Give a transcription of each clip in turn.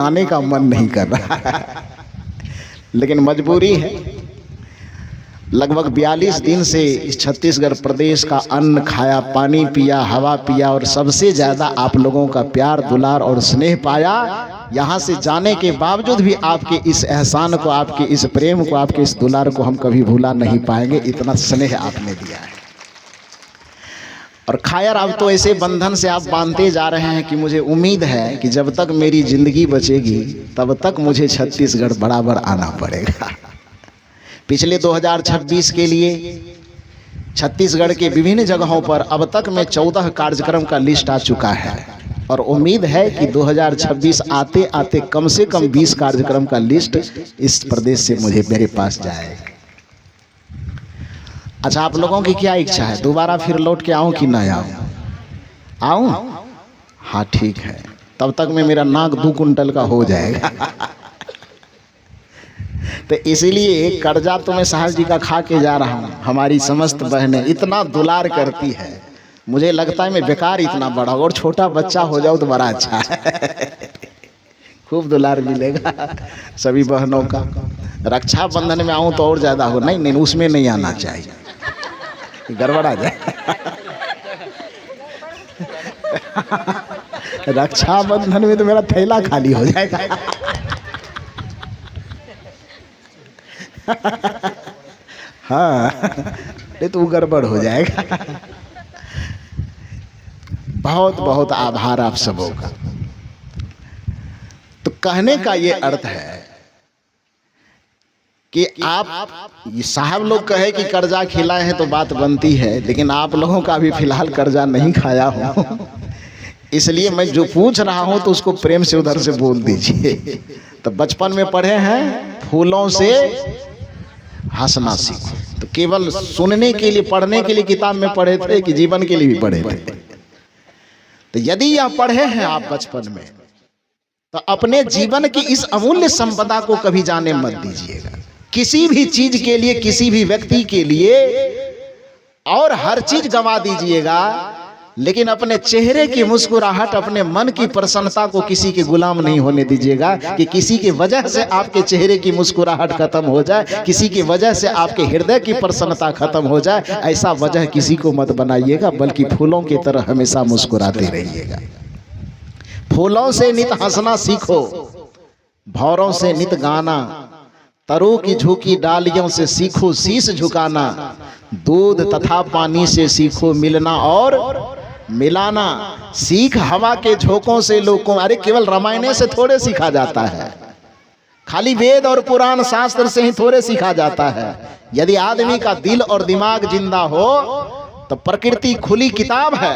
आने का मन नहीं कर रहा लेकिन मजबूरी है। लगभग 42 दिन से इस छत्तीसगढ़ प्रदेश का अन्न खाया, पानी पिया, हवा पिया और सबसे ज़्यादा आप लोगों का प्यार दुलार और स्नेह पाया। यहाँ से जाने के बावजूद भी आपके इस एहसान को, आपके इस प्रेम को, आपके इस दुलार को हम कभी भूला नहीं पाएंगे। इतना स्नेह आपने दिया है। और खैर अब तो ऐसे बंधन से आप बांधते जा रहे हैं कि मुझे उम्मीद है कि जब तक मेरी ज़िंदगी बचेगी तब तक मुझे छत्तीसगढ़ बराबर आना पड़ेगा। पिछले 2026 के लिए छत्तीसगढ़ के विभिन्न जगहों पर अब तक में 14 कार्यक्रम का लिस्ट आ चुका है और उम्मीद है कि 2026 आते आते कम से कम 20 कार्यक्रम का लिस्ट इस प्रदेश से मेरे पास जाएगा। अच्छा, आप लोगों की क्या इच्छा है? दोबारा फिर लौट के आऊं कि ना आऊं? आऊं? हाँ ठीक है, तब तक में मेरा नाक 2 कुंटल का हो जाएगा। तो इसीलिए कर्जा तो मैं साहब जी का खा के जा रहा हूँ। हमारी समस्त बहनें इतना दुलार करती है, मुझे लगता है मैं बेकार इतना बड़ा और छोटा बच्चा हो जाऊँ तो बड़ा अच्छा है। खूब दुलार मिलेगा सभी बहनों का। रक्षाबंधन में आऊँ तो और ज़्यादा हो। नहीं नहीं, उसमें नहीं आना चाहिए, गड़बड़ा जाए। रक्षाबंधन में तो मेरा थैला खाली हो जाएगा। हाँ, ये तो गड़बड़ हो जाएगा। बहुत बहुत आभार आप सबों का। तो कहने का ये अर्थ है कि आप ये साहब लोग कहे कि कर्जा खिलाए हैं तो बात बनती है, लेकिन आप लोगों का भी फिलहाल कर्जा नहीं खाया हूं, इसलिए मैं जो पूछ रहा हूं तो उसको प्रेम से उधर से बोल दीजिए। तो बचपन में पढ़े हैं फूलों से हंसना सीखो। तो केवल सुनने के लिए, पढ़ने के लिए किताब में पढ़े थे कि जीवन के लिए भी पढ़े थे? तो यदि आप पढ़े हैं आप बचपन में, तो अपने जीवन की इस अमूल्य संपदा को कभी जाने मत दीजिएगा। किसी भी चीज के लिए, किसी भी व्यक्ति के लिए और हर चीज गंवा दीजिएगा, लेकिन अपने चेहरे की मुस्कुराहट, अपने मन की प्रसन्नता को किसी के गुलाम नहीं होने दीजिएगा कि किसी की वजह से आपके चेहरे की मुस्कुराहट खत्म हो जाए, किसी की वजह से आपके हृदय की प्रसन्नता खत्म हो जाए। ऐसा वजह किसी को मत बनाइएगा, बल्कि फूलों की तरह हमेशा मुस्कुराते रहिएगा। फूलों से नित हंसना सीखो, भौरों से नित गाना, तरू की झुकी डालियों से सीखो शीश झुकाना, दूध तथा पानी से सीखो मिलना और मिलाना। सीख हवा के झोंकों से लोगों, अरे केवल रामायण से थोड़े सीखा जाता है, खाली वेद और पुराण शास्त्र से ही थोड़े सीखा जाता है। यदि आदमी का दिल और दिमाग जिंदा हो तो प्रकृति खुली किताब है।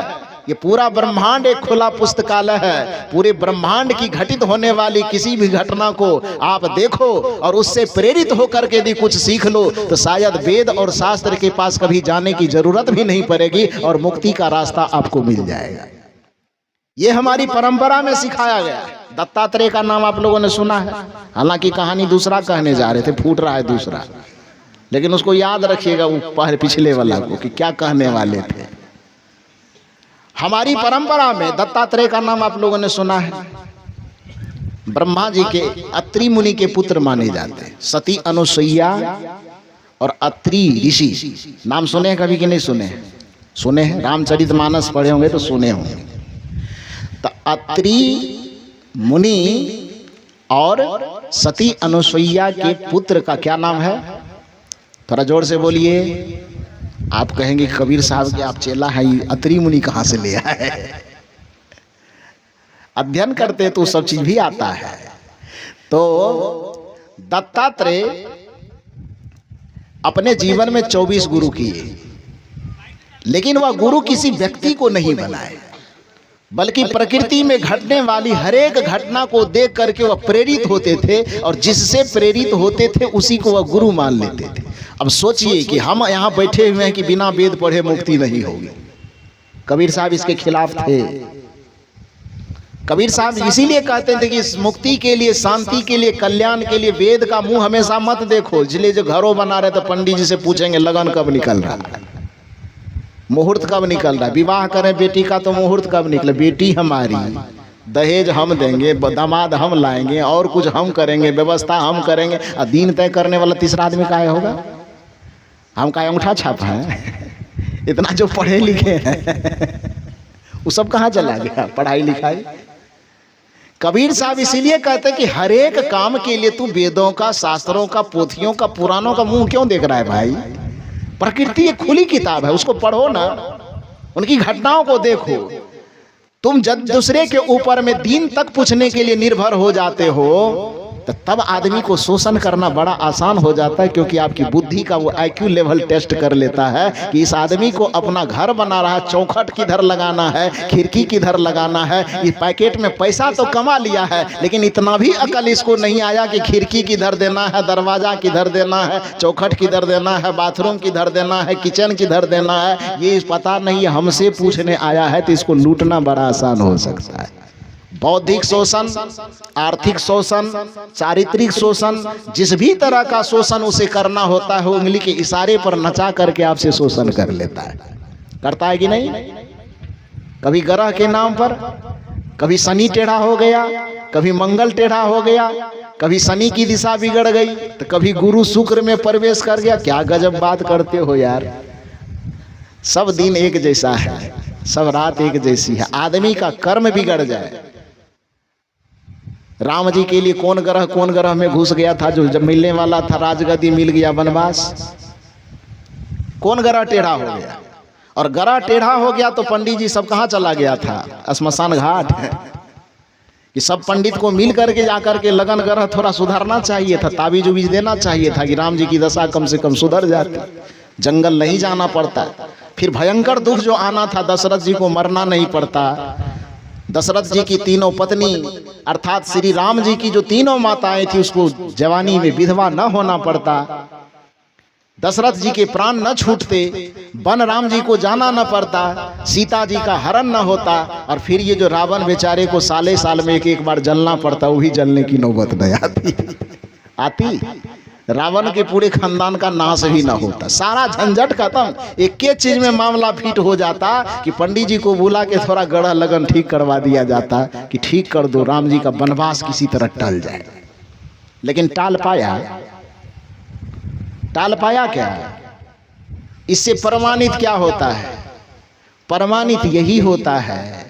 ये पूरा ब्रह्मांड एक खुला पुस्तकालय है। पूरे ब्रह्मांड की घटित होने वाली किसी भी घटना को आप देखो और उससे प्रेरित होकर के यदि कुछ सीख लो तो शायद वेद और शास्त्र के पास कभी जाने की जरूरत भी नहीं पड़ेगी और मुक्ति का रास्ता आपको मिल जाएगा। ये हमारी परंपरा में सिखाया गया है। दत्तात्रेय का नाम आप लोगों ने सुना है, हालांकि कहानी दूसरा कहने जा रहे थे, फूट रहा है दूसरा, लेकिन उसको याद रखिएगा वो पिछले वाला को कि क्या कहने वाले थे। हमारी परंपरा में दत्तात्रेय का नाम आप लोगों ने सुना है। ब्रह्मा जी के अत्रि मुनि के पुत्र माने जाते हैं। सती अनुसुईया और अत्रि ऋषि नाम सुने हैं कभी कि नहीं सुने हैं? सुने हैं, रामचरितमानस पढ़े होंगे तो सुने होंगे। तो अत्रि मुनि और सती अनुसुईया के पुत्र का क्या नाम है? थोड़ा जोर से बोलिए। आप कहेंगे कबीर साहब के आप चेला है, अत्रि मुनि कहाँ से ले आए? अध्ययन करते तो सब चीज भी आता है। तो दत्तात्रेय अपने जीवन में 24 गुरु किए, लेकिन वह गुरु किसी व्यक्ति को नहीं बनाए, बल्कि प्रकृति में घटने वाली हर एक घटना को देख करके वह प्रेरित होते थे और जिससे प्रेरित होते थे उसी को वह गुरु मान लेते थे। अब सोचिए कि हम यहाँ बैठे हुए हैं कि बिना वेद पढ़े मुक्ति नहीं होगी। कबीर साहब इसके खिलाफ थे। कबीर साहब इसीलिए कहते थे कि इस मुक्ति के लिए, शांति के लिए, कल्याण के लिए वेद का मुंह हमेशा मत देखो। इसलिए जो घरों बना रहे तो पंडित जी से पूछेंगे लगन कब निकल रहा है, मुहूर्त कब निकल रहा है, विवाह करें बेटी का तो मुहूर्त कब निकले, बेटी हमारी दहेज हम देंगे, दामाद हम लाएंगे, और कुछ हम करेंगे, व्यवस्था हम करेंगे, और दीन तय करने वाला तीसरा आदमी काहे होगा? हम का अंगूठा छापा है? इतना जो पढ़े लिखे हैं वो सब कहाँ चला गया पढ़ाई लिखाई? कबीर साहब इसीलिए कहते हैं कि हर एक काम के लिए तू वेदों का, शास्त्रों का, पोथियों का, पुराणों का मुंह क्यों देख रहा है भाई? प्रकृति एक खुली किताब है, उसको पढ़ो ना, उनकी घटनाओं को देखो। तुम जब दूसरे के ऊपर में दीन तक पूछने के लिए निर्भर हो जाते हो तो तब आदमी को शोषण करना बड़ा आसान हो जाता है, क्योंकि आपकी बुद्धि का वो IQ लेवल टेस्ट कर लेता है कि इस आदमी को अपना घर बना रहा है, चौखट किधर लगाना है, खिड़की किधर लगाना है। इस पैकेट में पैसा तो कमा लिया है, लेकिन इतना भी अकल इसको नहीं आया कि खिड़की किधर देना है, दरवाजा किधर देना है, चौखट किधर देना है, बाथरूम किधर देना है, किचन किधर देना है, ये पता नहीं हमसे पूछने आया है। तो इसको लूटना बड़ा आसान हो सकता है। बौद्धिक शोषण, आर्थिक शोषण, चारित्रिक शोषण, जिस भी तरह का शोषण उसे करना होता है, उंगली के इशारे पर नचा करके आपसे शोषण कर लेता है। करता है कि नहीं? कभी ग्रह के नाम पर, कभी शनि टेढ़ा हो गया, कभी मंगल टेढ़ा हो गया, कभी शनि की दिशा बिगड़ गई, तो कभी गुरु शुक्र में प्रवेश कर गया। क्या गजब बात करते हो यार। सब दिन एक जैसा है, सब रात एक जैसी है। आदमी का कर्म बिगड़ जाए। राम जी के लिए कौन ग्रह में घुस गया था, जो जब मिलने वाला था राजगद्दी, मिल गया वनवास? कौन ग्रह टेढ़ा हो गया? और ग्रह टेढ़ा हो गया तो पंडित जी सब कहाँ चला गया था? श्मशान घाट। कि सब पंडित को मिल करके जाकर के लगन ग्रह थोड़ा सुधारना चाहिए था, ताबीज उबीज देना चाहिए था कि राम जी की दशा कम से कम सुधर जाती, जंगल नहीं जाना पड़ता। फिर भयंकर दुख जो आना था, दशरथ जी को मरना नहीं पड़ता। दशरथ जी की तीनों पत्नी अर्थात श्री राम जी की जो तीनों माताएं थी, उसको जवानी में विधवा न होना पड़ता। दशरथ जी के प्राण न छूटते, वन राम जी को जाना न पड़ता, सीता जी का हरण न होता। और फिर ये जो रावण बेचारे को साले साल में एक बार जलना पड़ता, वो भी जलने की नौबत नहीं आती। रावण के पूरे खानदान का नाश ही ना होता, सारा झंझट खत्म। एक चीज में मामला फिट हो जाता कि पंडित जी को बुला के थोड़ा गढ़ लगन ठीक करवा दिया जाता कि ठीक कर दो, राम जी का वनवास किसी तरह टल जाए। लेकिन टाल पाया? टाल पाया क्या? इससे प्रमाणित क्या होता है? प्रमाणित यही होता है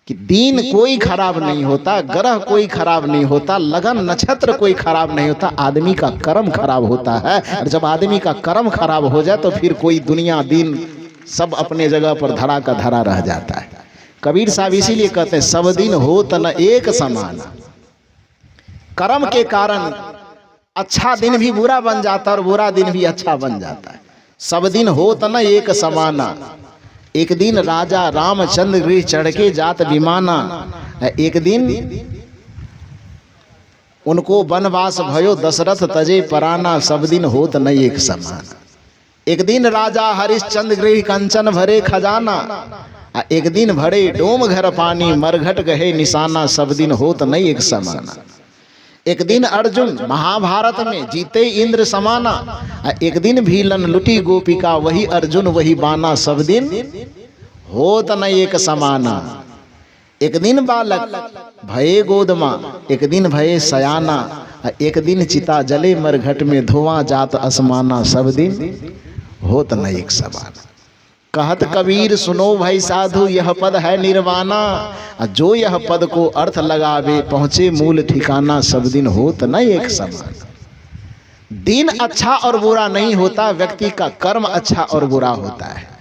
कि दीन कोई खराब नहीं होता, ग्रह कोई खराब नहीं होता, लगन नक्षत्र कोई खराब नहीं होता, आदमी का कर्म खराब होता है। और जब आदमी का कर्म खराब हो जाए तो फिर कोई दुनिया दीन सब अपने जगह पर धरा का धरा रह जाता है। कबीर साहब इसीलिए कहते हैं सब दिन हो तन एक समान। कर्म के कारण अच्छा दिन भी बुरा बन जाता है और बुरा दिन भी अच्छा बन जाता है। सब दिन हो तन एक समाना। एक दिन राजा रामचंद्र गृह चढ़ के जात विमाना। एक दिन उनको वनवास भयो, दशरथ तजे पराना। सब दिन होत न एक समान। एक दिन राजा हरिश्चंद्र गृह कंचन भरे खजाना। एक दिन भरे डोम घर पानी, मरघट गहे निशाना। सब दिन होत न एक समाना। एक दिन अर्जुन महाभारत में जीते इंद्र समाना। एक दिन भीलन लुटी गोपिका, वही अर्जुन वही बाना। सब दिन होत न एक समाना। एक दिन बालक भये गोदमा, एक दिन भये सयाना। एक दिन चिता जले मरघट में, धुआं जात असमाना। सब दिन होत न एक समाना। कहत कबीर सुनो भाई साधु, यह पद है निर्वाणा। जो यह पद को अर्थ लगावे, पहुंचे मूल ठिकाना। सब दिन होत न एक समान। दिन अच्छा और बुरा नहीं होता, व्यक्ति का कर्म अच्छा और बुरा होता है।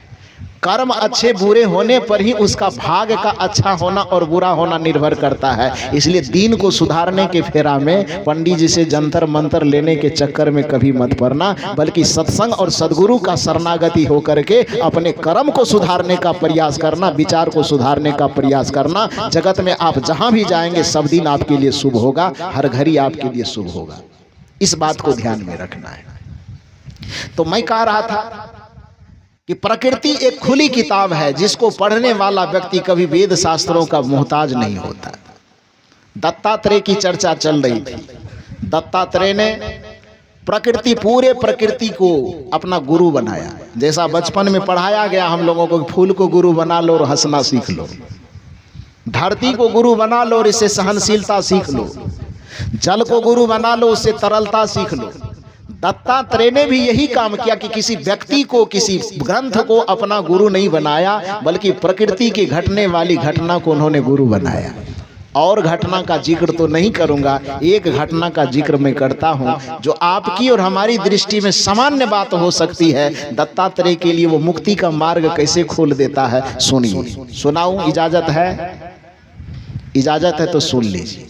कर्म अच्छे बुरे होने पर ही उसका भाग्य का अच्छा होना और बुरा होना निर्भर करता है। इसलिए दीन को सुधारने के फेरा में पंडित जी से जंतर मंतर लेने के चक्कर में कभी मत पड़ना, बल्कि सत्संग और सदगुरु का शरणागति होकर के अपने कर्म को सुधारने का प्रयास करना, विचार को सुधारने का प्रयास करना। जगत में आप जहां भी जाएंगे सब दिन आपके लिए शुभ होगा, हर घड़ी आपके लिए शुभ होगा। इस बात को ध्यान में रखना है। तो मैं कह रहा था कि प्रकृति एक खुली किताब है, जिसको पढ़ने वाला व्यक्ति कभी वेद शास्त्रों का मोहताज नहीं होता। दत्तात्रेय की चर्चा चल रही थी। दत्तात्रेय ने पूरे प्रकृति को अपना गुरु बनाया। जैसा बचपन में पढ़ाया गया हम लोगों को, फूल को गुरु बना लो और हंसना सीख लो। धरती को गुरु बना लो और इससे सहनशीलता सीख लो। जल को गुरु बना लो, उससे तरलता सीख लो। दत्तात्रेय ने भी यही काम किया कि किसी व्यक्ति को, किसी ग्रंथ को अपना गुरु नहीं बनाया, बल्कि प्रकृति की घटने वाली घटना को उन्होंने गुरु बनाया। और घटना का जिक्र तो नहीं करूंगा, एक घटना का जिक्र मैं करता हूं जो आपकी और हमारी दृष्टि में सामान्य बात हो सकती है। दत्तात्रेय के लिए वो मुक्ति का मार्ग कैसे खोल देता है, सुनिए। सुनाऊं? इजाजत है? इजाजत है तो सुन लीजिए।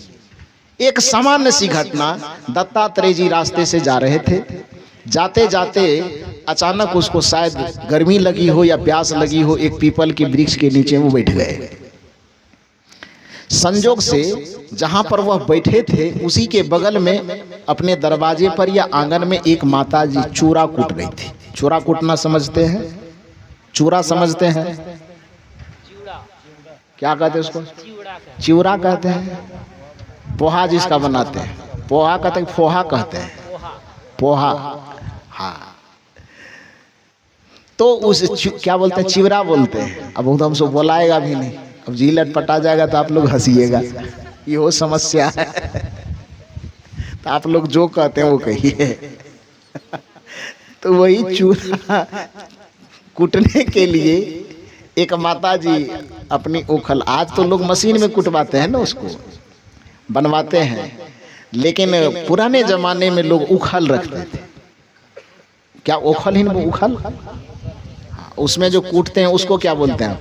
एक सामान्य सी घटना, दत्तात्रेय जी रास्ते से जा रहे थे। जाते जाते अचानक उसको शायद गर्मी लगी हो या प्यास लगी हो, एक पीपल के वृक्ष के नीचे वो बैठ गए। संजोग से जहां पर वह बैठे थे उसी के बगल में अपने दरवाजे पर या आंगन में एक माता जी चूरा कूट रही थी। चूरा कूटना समझते हैं? चूरा समझते हैं? क्या कहते हैं उसको? चिवड़ा कहते हैं। पोहा जिसका बनाते हैं, पोहा कहते हैं, फोहा कहते हैं, पोहा। हाँ, तो उस क्या बोलते हैं? चिवड़ा बोलते हैं। अब वो तो हमसे बोलाएगा भी नहीं, अब जी लटपटा जाएगा तो आप लोग हंसिएगा, ये हो समस्या है। तो आप लोग जो कहते हैं वो कहिए। तो वही चूरा कूटने के लिए एक माता जी अपनी ओखल, आज तो लोग मशीन में कुटवाते हैं ना, उसको बनवाते हैं, लेकिन पुराने जमाने में लोग उखल रखते थे। क्या ओखल ही? उखल, उसमें जो कूटते हैं उसको क्या बोलते हैं?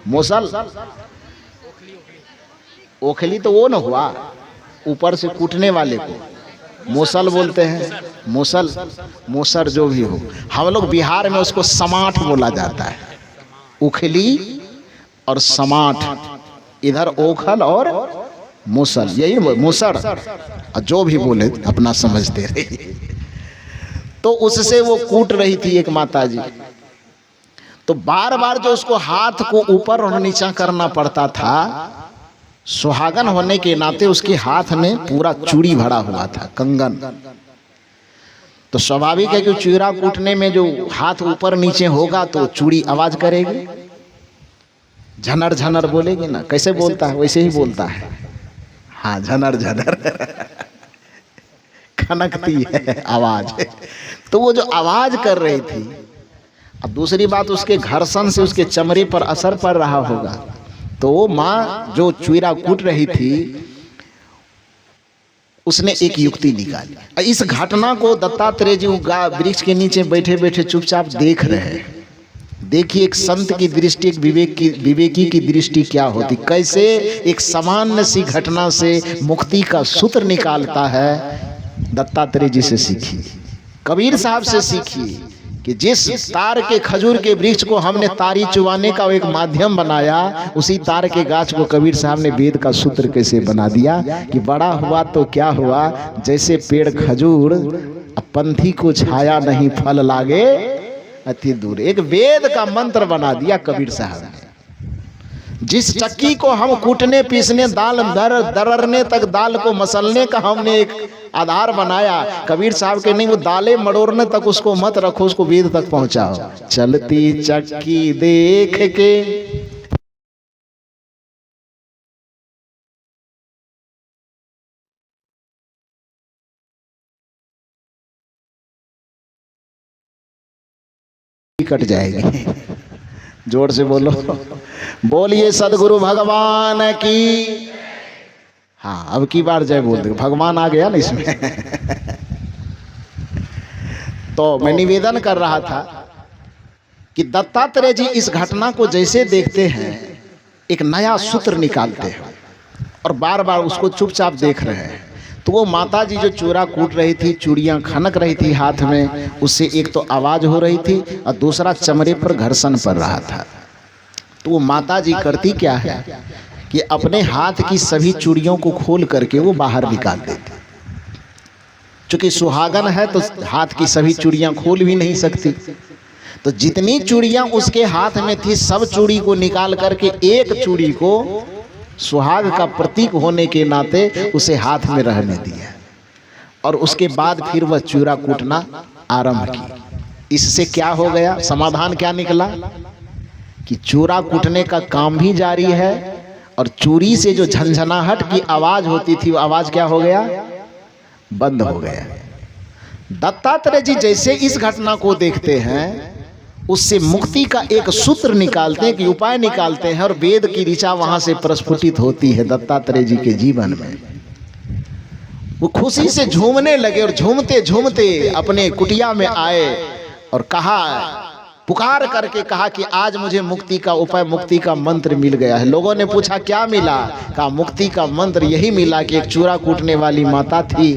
मोसल। ओखली तो वो न हुआ, ऊपर से कूटने वाले को मोसल बोलते हैं। मोसल, मोसर जो भी हो, हम लोग बिहार में उसको समाठ बोला जाता है। उखली और समाठ, इधर ओखल और मोसल, यही मोसर, जो भी बोले अपना समझते रहे। तो उससे वो कूट रही थी एक माता जी। तो बार बार जो उसको हाथ को ऊपर और नीचा करना पड़ता था, सुहागन होने के नाते उसके हाथ में पूरा चूड़ी भरा हुआ था, कंगन। तो स्वाभाविक है कि चूड़ा कूटने में जो हाथ ऊपर नीचे होगा तो चूड़ी आवाज करेगी, झनर झनर बोलेगी ना। कैसे बोलता है? वैसे ही बोलता है। हाँ, झनर झनर खनकती है आवाज। तो वो जो आवाज कर रही थी, अब दूसरी बात, उसके घर्षण से उसके चमड़े पर असर पड़ रहा होगा। तो वो माँ जो चूड़ा कूट रही थी, उसने एक युक्ति निकाली। इस घटना को दत्तात्रेय जी वृक्ष के नीचे बैठे बैठे चुपचाप देख रहे हैं। देखिए एक संत की दृष्टि, एक विवेकी की दृष्टि क्या होती, कैसे एक सामान्य सी घटना से मुक्ति का सूत्र निकालता है। दत्तात्रेय जी से सीखिए, कबीर साहब से सीखिए कि जिस तार के खजूर के वृक्ष को हमने तारी चुवाने का एक माध्यम बनाया, उसी तार के गाछ को कबीर साहब ने वेद का सूत्र कैसे बना दिया कि बड़ा हुआ तो क्या हुआ, जैसे पेड़ खजूर पंथी को छाया नहीं फल लागे अति दूर। एक वेद का मंत्र बना दिया कबीर साहब ने। जिस चक्की को हम कूटने पीसने दाल दररने तक, दाल को मसलने का हमने एक आधार बनाया, कबीर साहब के नहीं, वो दालें मड़ोड़ने तक उसको मत रखो, उसको वेद तक पहुंचाओ। चलती चक्की देख के कट जाएगी। जोर से बोलो, बोलिए सदगुरु भगवान की। हाँ, अब की बार जय बोल दे, भगवान आ गया ना इसमें। तो मैं निवेदन कर रहा था कि दत्तात्रेय जी इस घटना को जैसे देखते हैं, एक नया सूत्र निकालते हैं और बार बार उसको चुपचाप देख रहे हैं। तो वो माता जी जो चूड़ा कूट रही थी, चूड़ियाँ खनक रही थी हाथ में, उससे एक तो आवाज हो रही थी और दूसरा चमड़े पर घर्षण पड़ रहा था। तो वो माता जी करती क्या है कि अपने हाथ की सभी चूड़ियों को खोल करके वो बाहर निकाल देती। चूंकि सुहागन है तो हाथ की सभी चूड़ियाँ खोल भी नहीं सकती, तो जितनी चूड़ियाँ उसके हाथ में थी सब चूड़ी को निकाल करके एक चूड़ी को सुहाग का प्रतीक होने के नाते उसे हाथ में रहने दिया और उसके बाद फिर वह चूड़ा कूटना आरंभ की। इससे क्या हो गया, समाधान क्या निकला कि चूड़ा कूटने का काम भी जारी है और चूड़ी से जो झंझनाहट की आवाज होती थी वो आवाज क्या हो गया, बंद हो गया। दत्तात्रेय जी जैसे इस घटना को देखते हैं उससे मुक्ति का एक सूत्र निकालते हैं, कि उपाय निकालते हैं, और वेद की ऋचा वहां से प्रस्फुटित होती है दत्तात्रेय जी के जीवन में। वो खुशी से झूमने लगे और झूमते झूमते अपने कुटिया में आए और कहा, पुकार करके कहा कि आज मुझे मुक्ति का उपाय, मुक्ति का मंत्र मिल गया है। लोगों ने पूछा क्या मिला? कहा मुक्ति का मंत्र यही मिला कि एक चूड़ा कूटने वाली माता थी,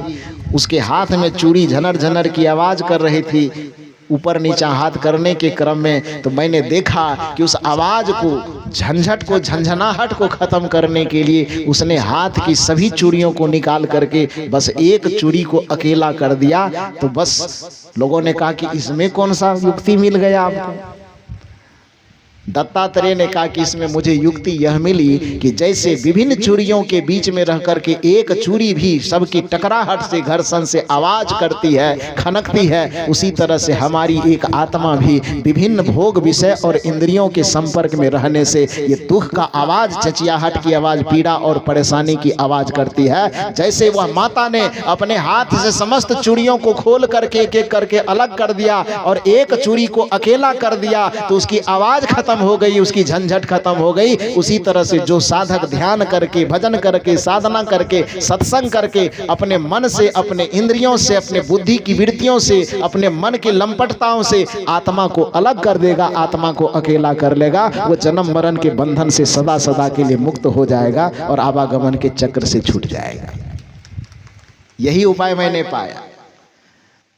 उसके हाथ में चूड़ी झनर झनर की आवाज कर रही थी, ऊपर नीचा हाथ करने के क्रम में, तो मैंने देखा कि उस आवाज को, झंझट को, झंझनाहट को खत्म करने के लिए उसने हाथ की सभी चूड़ियों को निकाल करके बस एक चूड़ी को अकेला कर दिया। तो बस लोगों ने कहा कि इसमें कौन सा युक्ति मिल गया आपको? दत्तात्रेय ने कहा कि इसमें मुझे युक्ति यह मिली कि जैसे विभिन्न चूड़ियों के बीच में रह करके एक चूड़ी भी सबकी टकराहट से, घर्षण से आवाज करती है, खनकती है, उसी तरह से हमारी एक आत्मा भी विभिन्न भोग विषय और इंद्रियों के संपर्क में रहने से ये दुख का आवाज, चचियाहट की आवाज, पीड़ा और परेशानी की आवाज करती है। जैसे वह माता ने अपने हाथ से समस्त चूड़ियों को खोल करके एक एक करके अलग कर दिया और एक चूड़ी को अकेला कर दिया तो उसकी आवाज खत्म हो गई, उसकी झंझट खत्म हो गई। उसी तरह से जो साधक ध्यान करके, भजन करके, साधना करके, सत्संग करके अपने मन से, अपने इंद्रियों से, अपने बुद्धि की वृत्तियों से, अपने मन की लंपटताओं से आत्मा को अलग कर देगा, आत्मा को अकेला कर लेगा, वो जन्म मरण के बंधन से सदा सदा के लिए मुक्त हो जाएगा और आवागमन के चक्र से छूट जाएगा। यही उपाय मैंने पाया।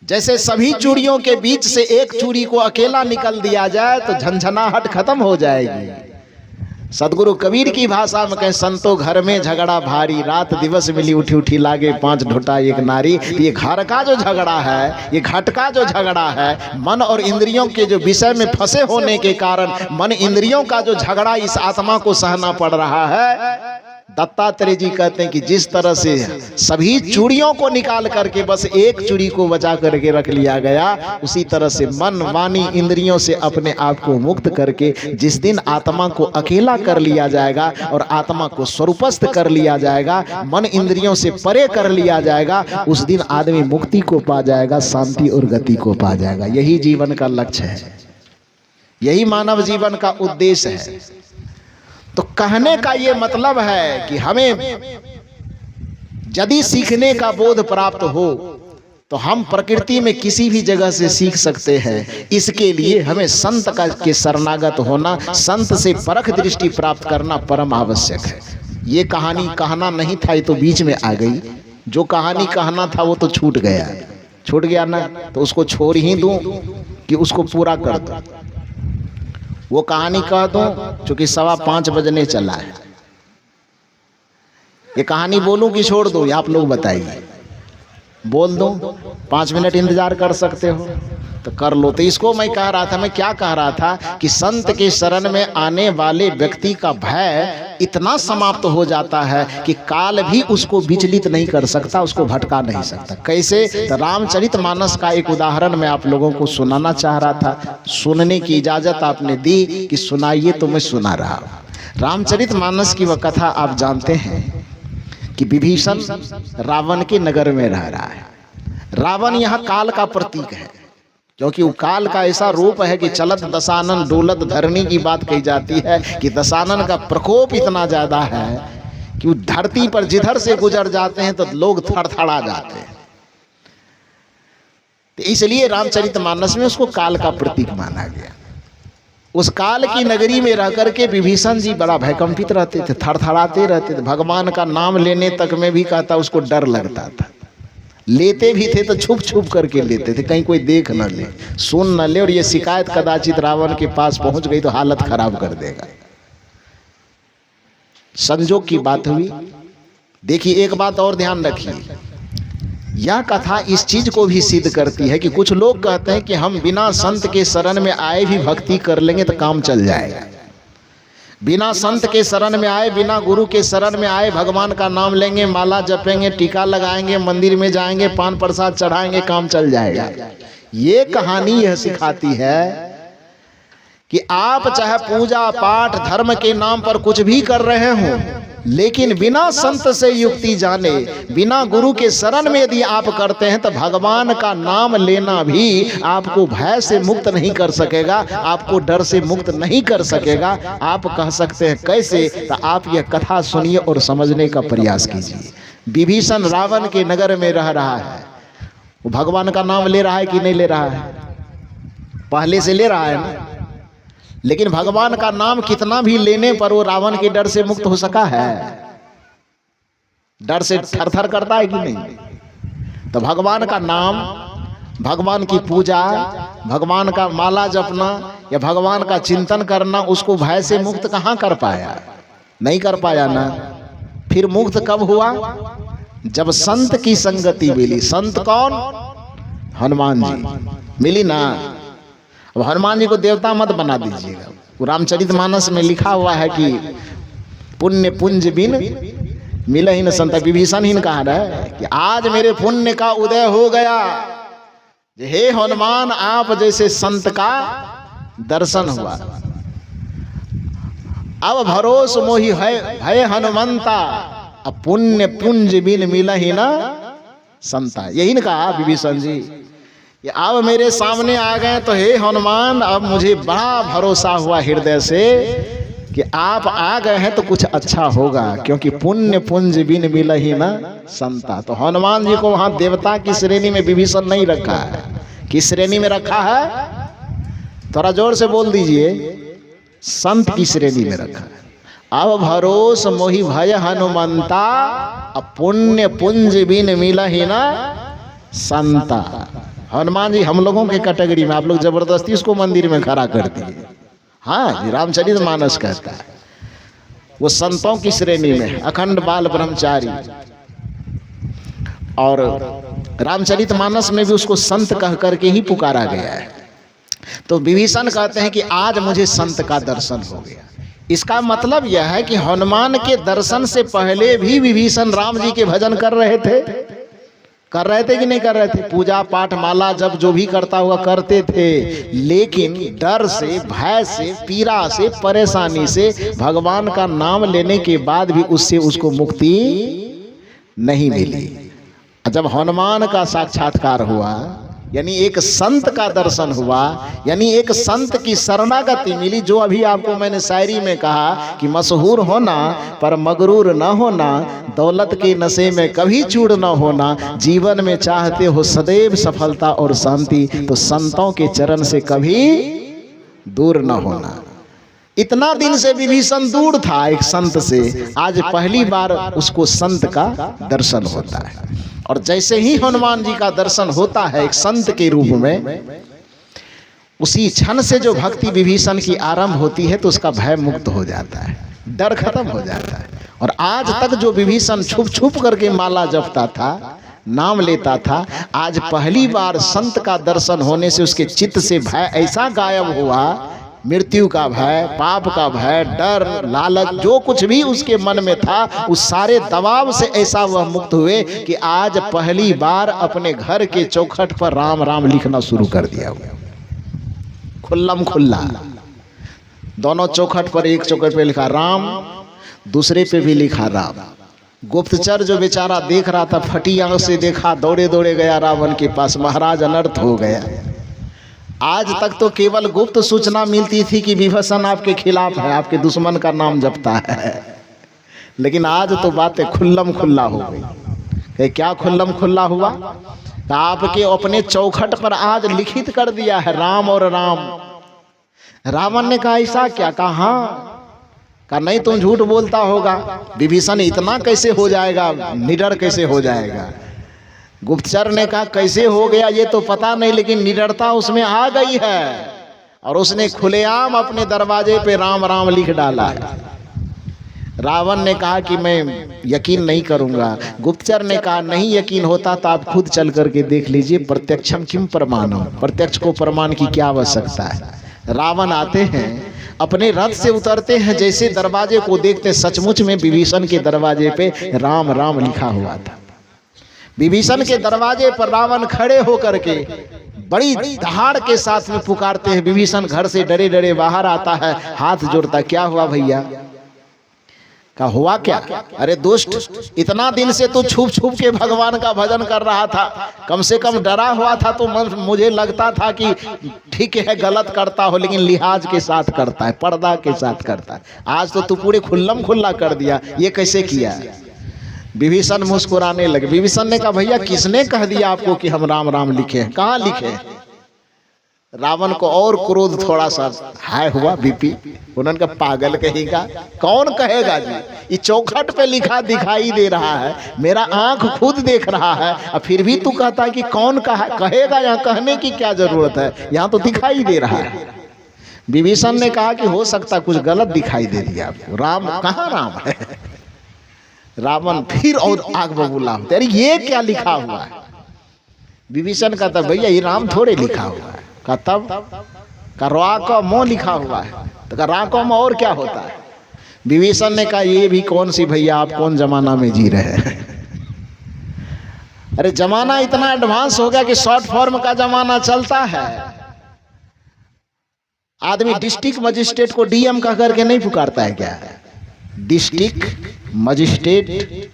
जैसे सभी चूड़ियों के बीच से एक चूड़ी को अकेला निकल दिया जाए तो झंझनाहट खत्म हो जाएगी। सदगुरु कबीर की भाषा में कहें, संतो घर में झगड़ा भारी, रात दिवस मिली उठी उठी लागे, 5 ढोटा एक नारी। ये घर का जो झगड़ा है, ये घट का जो झगड़ा है, मन और इंद्रियों के जो विषय में फंसे होने के कारण मन इंद्रियों का जो झगड़ा इस आत्मा को सहना पड़ रहा है। दत्तात्रेय जी कहते हैं कि जिस तरह से सभी चूड़ियों को निकाल करके बस एक चूड़ी को बचा करके रख लिया गया, उसी तरह से मन, वाणी, इंद्रियों से अपने आप को मुक्त करके जिस दिन आत्मा को अकेला कर लिया जाएगा और आत्मा को स्वरूपस्थ कर लिया जाएगा, मन इंद्रियों से परे कर लिया जाएगा, उस दिन आदमी मुक्ति को पा जाएगा, शांति और गति को पा जाएगा। यही जीवन का लक्ष्य है, यही मानव जीवन का उद्देश्य है। तो कहने का ये मतलब है कि हमें यदि सीखने का बोध प्राप्त हो तो हम प्रकृति में किसी भी जगह से सीख सकते हैं। इसके लिए हमें संत का के शरणागत होना, संत से परख दृष्टि प्राप्त करना परम आवश्यक है। ये कहानी कहना नहीं था, ये तो बीच में आ गई। जो कहानी कहना था वो तो छूट गया ना, तो उसको छोड़ ही दूं कि उसको पूरा कर दूं? वो कहानी कह दूं चूंकि 5:15 बजने चला है। ये कहानी बोलूं कि छोड़ दूं, आप लोग बताइए। बोल दूं? 5 मिनट इंतजार कर सकते हो तो कर लो। तो इसको मैं कह रहा था, मैं क्या कह रहा था कि संत के शरण में आने वाले व्यक्ति का भय इतना समाप्त हो जाता है कि काल भी उसको विचलित नहीं कर सकता, उसको भटका नहीं सकता। कैसे? तो रामचरितमानस का एक उदाहरण मैं आप लोगों को सुनाना चाह रहा था। सुनने की इजाजत आपने दी कि सुनाइए, तो मैं सुना रहा हूं। रामचरितमानस की वह कथा आप जानते हैं कि विभीषण रावण के नगर में रह रहा है। रावण यहाँ काल का प्रतीक है, क्योंकि वो काल का ऐसा रूप है कि चलत दशानन डोलत धरनी की बात कही जाती है कि दशानन का प्रकोप इतना ज्यादा है कि वो धरती पर जिधर से गुजर जाते हैं तो लोग थरथरा जाते हैं। तो इसलिए रामचरितमानस में उसको काल का प्रतीक माना गया। उस काल की नगरी में रह करके विभीषण जी बड़ा भयकंपित रहते थे, थरथराते रहते थे। भगवान का नाम लेने तक में भी कहता उसको डर लगता था। लेते भी थे तो छुप छुप करके लेते थे, कहीं कोई देख न ले, सुन न ले, और ये शिकायत कदाचित रावण के पास पहुंच गई तो हालत खराब कर देगा। संजोग की बात हुई। देखिए, एक बात और ध्यान रखिए, यह कथा इस चीज को भी सिद्ध करती है कि कुछ लोग कहते हैं कि हम बिना संत के शरण में आए भी भक्ति कर लेंगे तो काम चल जाएगा। बिना संत के शरण में आए, बिना गुरु के शरण में आए, भगवान का नाम लेंगे, माला जपेंगे, टीका लगाएंगे, मंदिर में जाएंगे, पान प्रसाद चढ़ाएंगे, काम चल जाएगा। ये कहानी यह सिखाती है कि आप चाहे पूजा पाठ धर्म के नाम पर कुछ भी कर रहे हो, लेकिन बिना संत से युक्ति जाने, बिना गुरु के शरण में यदि आप करते हैं तो भगवान का नाम लेना भी आपको भय से मुक्त नहीं कर सकेगा, आपको डर से मुक्त नहीं कर सकेगा। आप कह सकते हैं कैसे? तो आप यह कथा सुनिए और समझने का प्रयास कीजिए। विभीषण रावण के नगर में रह रहा है, वो भगवान का नाम ले रहा है कि नहीं ले रहा है? पहले से ले रहा है ना, लेकिन भगवान का नाम कितना भी लेने पर वो रावण के डर से मुक्त हो सका है? डर से थर थर करता है कि नहीं? तो भगवान का नाम, भगवान की पूजा, भगवान का माला जपना या भगवान का चिंतन करना उसको भय से मुक्त कहां कर पाया? नहीं कर पाया ना। फिर मुक्त कब हुआ? जब संत की संगति मिली। संत कौन? हनुमान जी मिली ना। अब हनुमान जी को देवता मत बना दीजिएगा। वो रामचरितमानस में लिखा हुआ है कि पुण्य पुंज बिन मिलहि न संत। विभीषण ही ने कहा है कि आज मेरे पुण्य का उदय हो गया, हे हनुमान आप जैसे संत का दर्शन हुआ। अब भरोस मोहि है भय हनुमंता, अब पुण्य पुंज बिन मिलहि न संता। यही ने कहा विभीषण जी, अब मेरे सामने आ गए तो हे हनुमान, अब मुझे बड़ा भरोसा हुआ हृदय से कि आप आ गए हैं तो कुछ अच्छा होगा, क्योंकि पुण्य पुंज बिन मिलहि न संता। तो हनुमान जी को वहां देवता की श्रेणी में विभीषण नहीं रखा है। किस श्रेणी में रखा है? थोड़ा जोर से बोल दीजिए। संत की श्रेणी में रखा है। अब भरोस मोहि भय हनुमंता, अब पुण्य पुंज बिन मिलहि न संता। हनुमान जी हम लोगों के कैटेगरी में, आप लोग जबरदस्ती उसको मंदिर में खड़ा कर दिए। हाँ, रामचरितमानस कहता है वो संतों की श्रेणी में, अखंड बाल ब्रह्मचारी। और रामचरितमानस में भी उसको संत कह करके ही पुकारा गया है। तो विभीषण कहते हैं कि आज मुझे संत का दर्शन हो गया। इसका मतलब यह है कि हनुमान के दर्शन से पहले भी विभीषण राम जी के भजन कर रहे थे कि नहीं कर रहे थे? पूजा पाठ माला जब जो भी करता हुआ करते थे, लेकिन डर से, भय से, पीड़ा से, परेशानी से भगवान का नाम लेने के बाद भी उससे उसको मुक्ति नहीं मिली। जब हनुमान का साक्षात्कार हुआ, यानी एक संत का दर्शन हुआ, यानी एक संत की शरणागति मिली, जो अभी आपको मैंने शायरी में कहा कि मशहूर होना पर मगरूर न होना, दौलत के नशे में कभी चूर न होना, जीवन में चाहते हो सदैव सफलता और शांति, तो संतों के चरण से कभी दूर न होना। इतना दिन से विभीषण दूर था एक संत से, आज पहली बार उसको संत का दर्शन होता है। और जैसे ही हनुमान जी का दर्शन होता है एक संत के रूप में, उसी क्षण से जो भक्ति विभीषण की आरंभ होती है तो उसका भय मुक्त हो जाता है, डर खत्म हो जाता है। और आज तक जो विभीषण छुप छुप करके माला जपता था, नाम लेता था, आज पहली बार संत का दर्शन होने से उसके चित्त से भय ऐसा गायब हुआ, मृत्यु का भय, पाप का भय, डर, लालच, जो कुछ भी उसके मन में था, उस सारे दबाव से ऐसा वह मुक्त हुए कि आज पहली बार अपने घर के चौखट पर राम राम लिखना शुरू कर दिया, खुल्लम खुल्ला। दोनों चौखट पर, एक चौखट पे लिखा राम, दूसरे पे भी लिखा राम। गुप्तचर जो बेचारा देख रहा था, फटी आंख से देखा, दौड़े दौड़े गया रावण के पास, महाराज अनर्थ हो गया। आज तक तो केवल गुप्त सूचना मिलती थी कि विभीषण आपके खिलाफ है, आपके दुश्मन का नाम जपता है, लेकिन आज तो बातें खुल्लम खुल्ला हो गई। क्या खुल्लम खुल्ला हुआ? आपके अपने चौखट पर आज लिखित कर दिया है राम और राम। रावण ने कहा ऐसा क्या? कहा नहीं, तुम झूठ बोलता होगा, विभीषण इतना कैसे हो जाएगा, निडर कैसे हो जाएगा? गुप्तचर ने कहा कैसे हो गया ये तो पता नहीं, लेकिन निडरता उसमें आ गई है, और उसने खुलेआम अपने दरवाजे पे राम राम लिख डाला है। रावण ने कहा कि मैं यकीन नहीं करूंगा। गुप्तचर ने कहा नहीं यकीन होता तो आप खुद चल करके देख लीजिए, प्रत्यक्षम किम प्रमाणम, प्रत्यक्ष को प्रमाण की क्या आवश्यकता है। रावण आते हैं, अपने रथ से उतरते हैं, जैसे दरवाजे को देखते सचमुच में विभीषण के दरवाजे पे राम राम लिखा हुआ था। विभीषण के दरवाजे पर रावण खड़े होकर के बड़ी दहाड़ के साथ में पुकारते हैं। विभीषण घर से डरे डरे बाहर आता है, हाथ जोड़ता, क्या हुआ भैया? का हुआ क्या? अरे दुष्ट, इतना दिन से तू छुप छुप के भगवान का भजन कर रहा था, कम से कम डरा हुआ था तो मुझे लगता था कि ठीक है गलत करता हो, लेकिन लिहाज के साथ करता है, पर्दा के साथ करता है। आज तो तू पूरे खुल्लम खुल्ला कर दिया, ये कैसे किया? विभीषण मुस्कुराने लगे। विभीषण ने कहा भैया किसने कह दिया आपको कि हम राम राम लिखे हैं? कहाँ लिखे? रावण को और क्रोध थोड़ा सा हाय हुआ, बीपी। उन्होंने कहा पागल कहेगा, कौन कहेगा जी, ये चौखट पे लिखा दिखाई दे रहा है, मेरा आंख खुद देख रहा है, और फिर भी तू कहता है कि कौन कहेगा? यहाँ कहने की क्या जरूरत है, यहाँ तो दिखाई दे रहा है। विभीषण ने कहा कि हो सकता कुछ गलत दिखाई दे दिया आपको, राम कहाँ राम है? रावण फिर और आग बबूला, तेरी ये क्या लिखा हुआ है? विभीषण कहता भैया ये राम थोड़े लिखा हुआ है। का तब का रा का मोह लिखा हुआ है, तो का रा का मोह और क्या होता है? विभीषण ने कहा ये भी कौन सी भैया, आप कौन जमाना में जी रहे हैं? अरे जमाना इतना एडवांस हो गया कि शॉर्ट फॉर्म का जमाना चलता है। आदमी डिस्ट्रिक्ट मजिस्ट्रेट को डीएम कह करके नहीं पुकारता है क्या? डिस्ट्रिक्ट मजिस्ट्रेट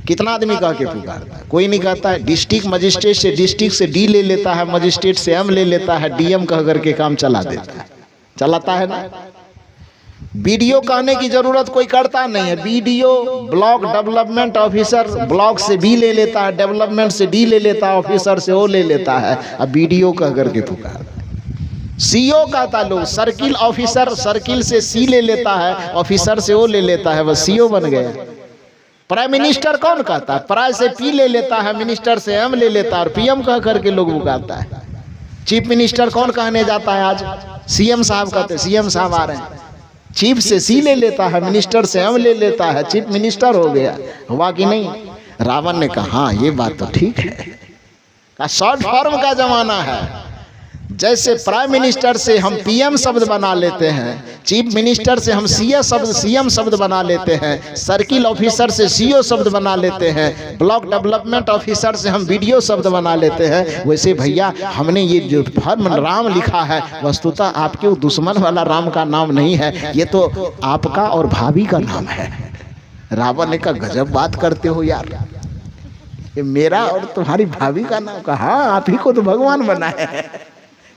कितना आदमी कह के पुकारता है? कोई नहीं कहता है। डिस्ट्रिक्ट मजिस्ट्रेट से डिस्ट्रिक्ट से डी ले लेता है, मजिस्ट्रेट से एम ले लेता है, डीएम कह करके काम चला देता है, चलाता है ना। बीडीओ कहने की जरूरत कोई करता नहीं है। BDO block development officer, block से बी ले लेता है, डेवलपमेंट से डी ले लेता है, ऑफिसर से ओ ले लेता है, अब बीडीओ कह करके पुकारता है। सीओ कहता लोग, सर्किल ऑफिसर, सर्किल से सी ले लेता है, ऑफिसर से ओ ले लेता है, वह सीओ बन गया। प्राइम मिनिस्टर कौन कहता है? प्राइम से पी ले लेता है, मिनिस्टर से एम ले लेता है, और पीएम कह करके लोग पुकारता है। चीफ मिनिस्टर कौन कहने जाता है आज? सीएम साहब कहते, सीएम साहब आ रहे हैं। चीफ से सी ले लेता है, मिनिस्टर से एम ले लेता है, चीफ मिनिस्टर हो गया। हुआ कि नहीं? रावण ने कहा हाँ ये बात तो ठीक है, का शॉर्ट फॉर्म का जमाना है। जैसे प्राइम मिनिस्टर से हम पीएम शब्द बना लेते हैं, चीफ मिनिस्टर से हम सीएम शब्द बना लेते हैं, सर्किल ऑफिसर से सीओ शब्द बना लेते हैं, ब्लॉक डेवलपमेंट ऑफिसर से हम बीडीओ शब्द बना लेते हैं, वैसे भैया हमने ये जो फॉर्म राम लिखा है वस्तुतः आपके दुश्मन वाला राम का नाम नहीं है, ये तो आपका और भाभी का नाम है। रावण ने कहा गजब बात करते हो यार, ये मेरा और तुम्हारी भाभी का नाम? कहा हाँ आप ही को तो भगवान बनाया है।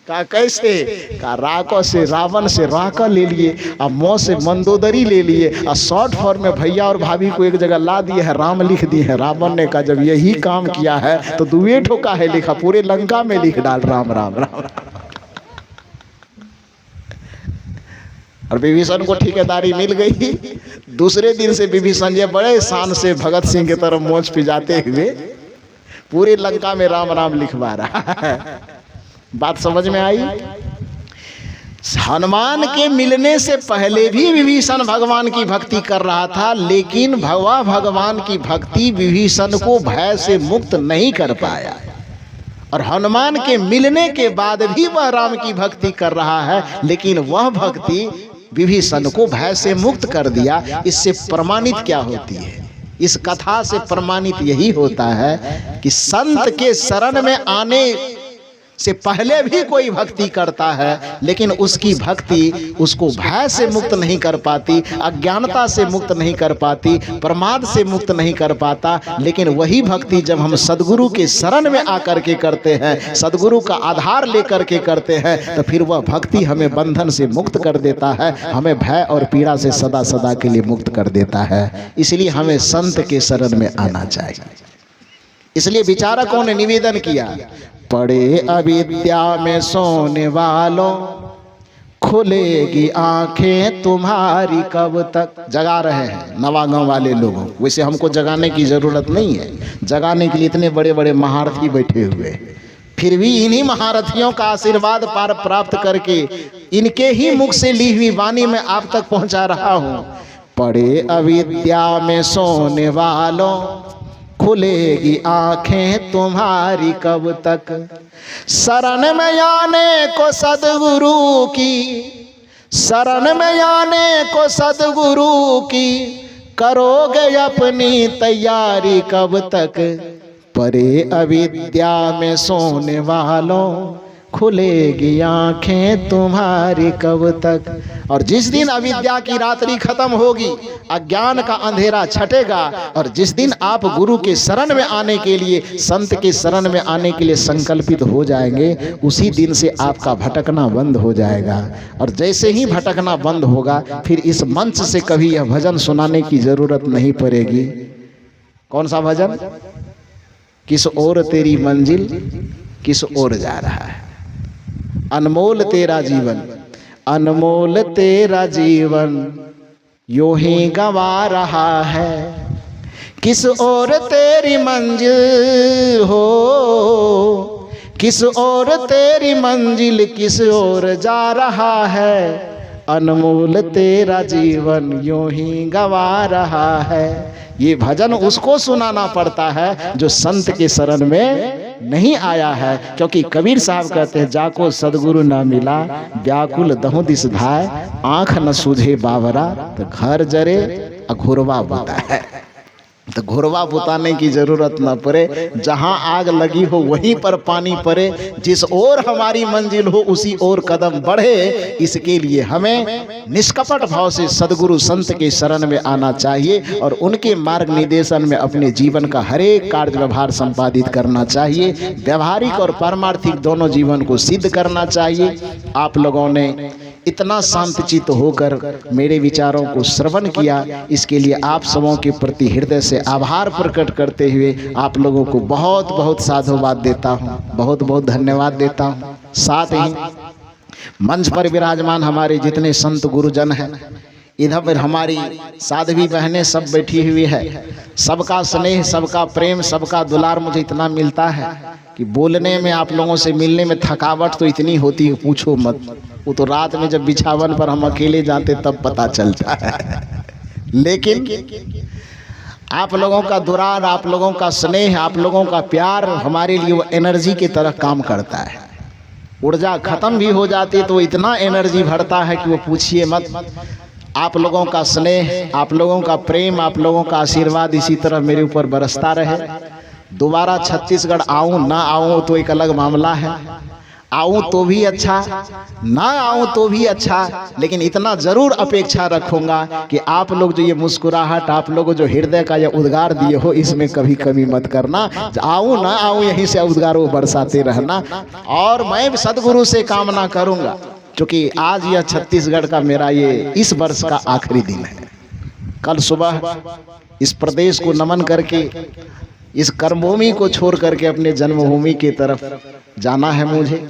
कहा कैसे? कहा राको से रावण से राका ले लिए, अब मौ से मंदोदरी ले लिए, और शॉर्ट फॉर्म में भैया और भाभी को एक जगह ला दिए है, राम लिख दिए हैं। रावण ने कहा जब यही काम किया है तो दुए ठोका है लिखा, पूरे लंका में लिख डाल राम राम राम। और विभीषण को ठेकेदारी मिल गई। दूसरे दिन से विभीषण जी बड़े शान से भगत सिंह की तरफ मोच पिजाते हुए पूरे लंका में राम राम लिखवा रहा है। बात समझ में आई? हनुमान के मिलने से पहले भी विभीषण भगवान की भक्ति कर रहा था, लेकिन भगवान की भक्ति विभीषण को भय से मुक्त नहीं कर पाया, और हनुमान के मिलने के बाद भी वह राम की भक्ति कर रहा है, लेकिन वह भक्ति विभीषण को भय से मुक्त कर दिया। इससे प्रमाणित क्या होती है? इस कथा से प्रमाणित यही होता है कि संत के शरण में आने से पहले भी कोई भक्ति करता है, लेकिन उसकी भक्ति उसको भय से मुक्त नहीं कर पाती, अज्ञानता से मुक्त नहीं कर पाती, प्रमाद से मुक्त नहीं कर पाता। लेकिन वही भक्ति जब हम सदगुरु के शरण में आकर के करते हैं, सदगुरु का आधार लेकर के करते हैं, तो फिर वह भक्ति हमें बंधन से मुक्त कर देता है, हमें भय और पीड़ा से सदा सदा के लिए मुक्त कर देता है। इसलिए हमें संत के शरण में आना चाहिए। इसलिए विचारकों ने निवेदन किया, पड़े अविद्या में सोने वालों, खुलेगी आंखें तुम्हारी कब तक। जगा रहे हैं नवागांव वाले लोगों, वैसे हमको जगाने की जरूरत नहीं है, जगाने के लिए इतने बड़े बड़े महारथी बैठे हुए, फिर भी इन्हीं महारथियों का आशीर्वाद पार प्राप्त करके इनके ही मुख से ली हुई वाणी में आप तक पहुंचा रहा हूं। पड़े अविद्या में सोने वालों, खुलेगी आंखें तुम्हारी कब तक। शरण में आने को सदगुरु की, शरण में आने को सदगुरु की, करोगे अपनी तैयारी कब तक। परे अविद्या में सोने वालों, खुलेगी आंखें तुम्हारी कब तक। और जिस दिन अविद्या की रात्रि खत्म होगी, अज्ञान का अंधेरा छटेगा, और जिस दिन आप गुरु के शरण में आने के लिए, संत के शरण में आने के लिए संकल्पित हो जाएंगे, उसी दिन से आपका भटकना बंद हो जाएगा। और जैसे ही भटकना बंद होगा, फिर इस मंच से कभी यह भजन सुनाने की जरूरत नहीं पड़ेगी। कौन सा भजन? किस ओर तेरी मंजिल, किस ओर जा रहा है। अनमोल तेरा जीवन, अनमोल तेरा जीवन यूं ही गवा रहा है। किस ओर तेरी मंजिल हो, किस ओर तेरी मंजिल, किस ओर जा रहा है। अनमोल तेरा जीवन यूं ही गवा रहा है। ये भजन उसको सुनाना पड़ता है जो संत के शरण में नहीं आया है। क्योंकि कबीर साहब कहते हैं, जाको सदगुरु ना मिला, व्याकुल दहु दिस धाय, आंख न सूझे बावरा, तो घर जरे अघुरवा बुता है। तो घुरवा बुताने की जरूरत न पड़े, जहां आग लगी हो वहीं पर पानी पड़े। जिस ओर हमारी मंजिल हो उसी ओर कदम बढ़े। इसके लिए हमें निष्कपट भाव से सदगुरु संत के शरण में आना चाहिए और उनके मार्ग निर्देशन में अपने जीवन का हर एक कार्य व्यवहार संपादित करना चाहिए। व्यवहारिक और पारमार्थिक दोनों जीवन को सिद्ध करना चाहिए। आप लोगों ने इतना शांतचित्त होकर मेरे विचारों को श्रवण किया, इसके लिए आप सबों के प्रति हृदय से आभार प्रकट करते हुए आप लोगों को बहुत बहुत साधुवाद देता हूँ, बहुत बहुत धन्यवाद देता हूँ। साथ ही मंच पर विराजमान हमारे जितने संत गुरुजन हैं, इधर पर हमारी साध्वी बहनें सब बैठी हुई है, सबका स्नेह, सबका प्रेम, सबका दुलार मुझे इतना मिलता है कि बोलने में, आप लोगों से मिलने में थकावट तो इतनी होती है पूछो मत। वो तो रात में जब बिछावन पर हम अकेले जाते तब पता चलता है। लेकिन आप लोगों का दुलार, आप लोगों का स्नेह, आप लोगों का प्यार हमारे लिए वो एनर्जी की तरह काम करता है। ऊर्जा खत्म भी हो जाती है तो इतना एनर्जी भरता है कि वो पूछिए मत। आप लोगों का स्नेह, आप लोगों का प्रेम, आप लोगों का आशीर्वाद इसी तरह मेरे ऊपर बरसता रहे। दोबारा छत्तीसगढ़ आऊं ना आऊं तो एक अलग मामला है। आऊं तो भी अच्छा, ना आऊं तो भी अच्छा, लेकिन इतना जरूर अपेक्षा रखूंगा कि आप लोग जो ये मुस्कुराहट, आप लोग जो हृदय का ये उद्गार दिए हो, इसमें कभी कमी मत करना। आऊं ना आऊं यहीं से उद्गार वो बरसाते रहना। और मैं सदगुरु से कामना करूंगा, क्योंकि आज यह छत्तीसगढ़ का मेरा ये इस वर्ष का आखिरी दिन है। कल सुबह इस प्रदेश को नमन करके, इस कर्मभूमि को छोड़ करके अपने जन्मभूमि की तरफ जाना है मुझे।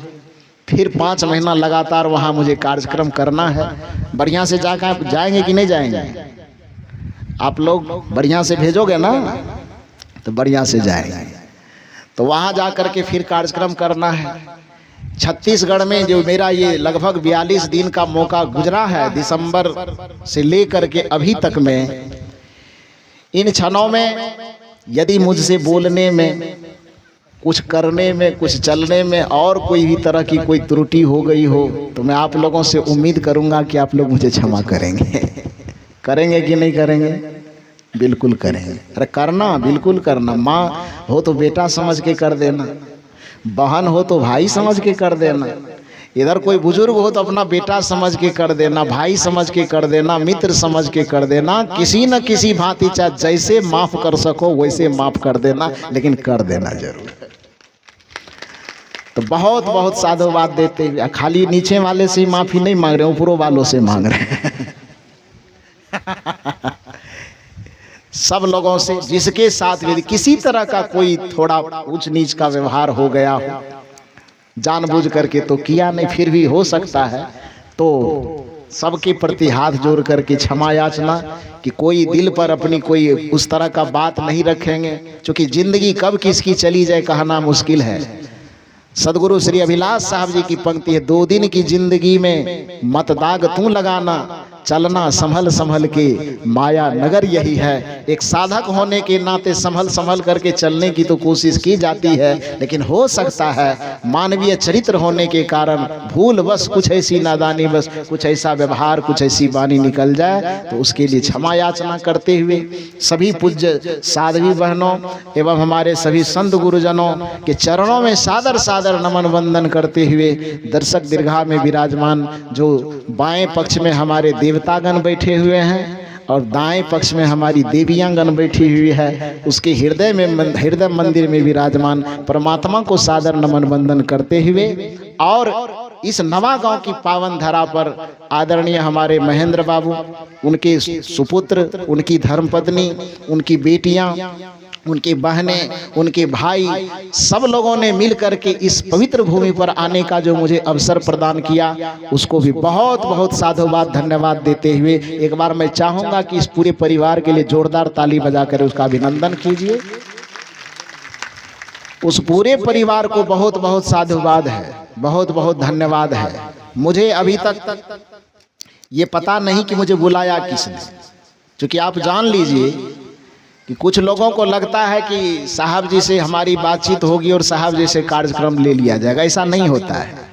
फिर 5 महीना लगातार वहाँ मुझे कार्यक्रम करना है। बढ़िया से जाकर जाएंगे कि नहीं जाएंगे? आप लोग बढ़िया से भेजोगे ना, तो बढ़िया से जाएंगे। तो वहाँ जा कर के फिर कार्यक्रम करना है। छत्तीसगढ़ में जो मेरा ये लगभग 42 दिन का मौका गुजरा है, दिसंबर से लेकर के अभी तक में, इन क्षणों में यदि मुझसे बोलने में, कुछ करने में, कुछ चलने में और कोई भी तरह की कोई त्रुटि हो गई हो, तो मैं आप लोगों से उम्मीद करूंगा कि आप लोग मुझे क्षमा करेंगे। करेंगे कि नहीं करेंगे? बिल्कुल करेंगे। अरे करना, बिल्कुल करना। माँ हो तो बेटा समझ के कर देना, बहन हो तो भाई समझ के कर देना, इधर कोई बुजुर्ग हो तो अपना बेटा समझ के कर देना, भाई समझ के कर देना, मित्र समझ के कर देना। किसी न किसी भांति चाहे जैसे माफ कर सको वैसे माफ कर देना, लेकिन कर देना जरूर। तो बहुत बहुत साधुवाद देते हुए, खाली नीचे वाले से माफी नहीं मांग रहे, ऊपरों वालों से मांग रहे हैं। सब लोगों से जिसके साथ भी किसी तरह का कोई थोड़ा ऊंच नीच का व्यवहार हो गया हो, जानबूझ करके तो किया नहीं, फिर भी हो सकता है, तो सबके प्रति हाथ जोड़ करके क्षमा याचना कि कोई दिल पर अपनी कोई उस तरह का बात नहीं रखेंगे, क्योंकि जिंदगी कब किसकी चली जाए कहना मुश्किल है। सदगुरु श्री अभिलाष साहब जी की पंक्ति है, 2 दिन की जिंदगी में मत दाग तू लगाना, चलना संभल संभल के, माया नगर यही है। एक साधक होने के नाते संभल संभल करके चलने की तो कोशिश की जाती है, लेकिन हो सकता है मानवीय चरित्र होने के कारण भूल बस, कुछ ऐसी नादानी बस, कुछ ऐसा व्यवहार, कुछ ऐसी वाणी निकल जाए, तो उसके लिए क्षमा याचना करते हुए सभी पूज्य साध्वी बहनों एवं हमारे सभी संत गुरुजनों के चरणों में सादर सादर नमन वंदन करते हुए दर्शक दीर्घा में विराजमान जो बाएं पक्ष में हमारे देवतागण बैठे हुए हैं और दाएं पक्ष में हमारी देवियांगण बैठी हुई है, उसके हृदय मंदिर में विराजमान परमात्मा को सादर नमन वंदन करते हुए और इस नवागांव की पावन धरा पर आदरणीय हमारे महेंद्र बाबू, उनके सुपुत्र, उनकी धर्मपत्नी, उनकी बेटियां, उनकी बहनें, उनके भाई, सब लोगों ने मिल करके इस पवित्र भूमि पर आने का जो मुझे अवसर प्रदान किया, उसको भी बहुत बहुत साधुवाद धन्यवाद देते हुए एक बार मैं चाहूंगा कि इस पूरे परिवार के लिए जोरदार ताली बजाकर उसका अभिनंदन कीजिए। उस पूरे परिवार को बहुत बहुत साधुवाद है, बहुत बहुत धन्यवाद है। मुझे अभी तक ये पता नहीं कि मुझे बुलाया किसने, क्योंकि आप जान लीजिए कि कुछ लोगों को लगता है कि साहब जी से हमारी बातचीत होगी और साहब जी से कार्यक्रम ले लिया जाएगा। ऐसा नहीं होता है।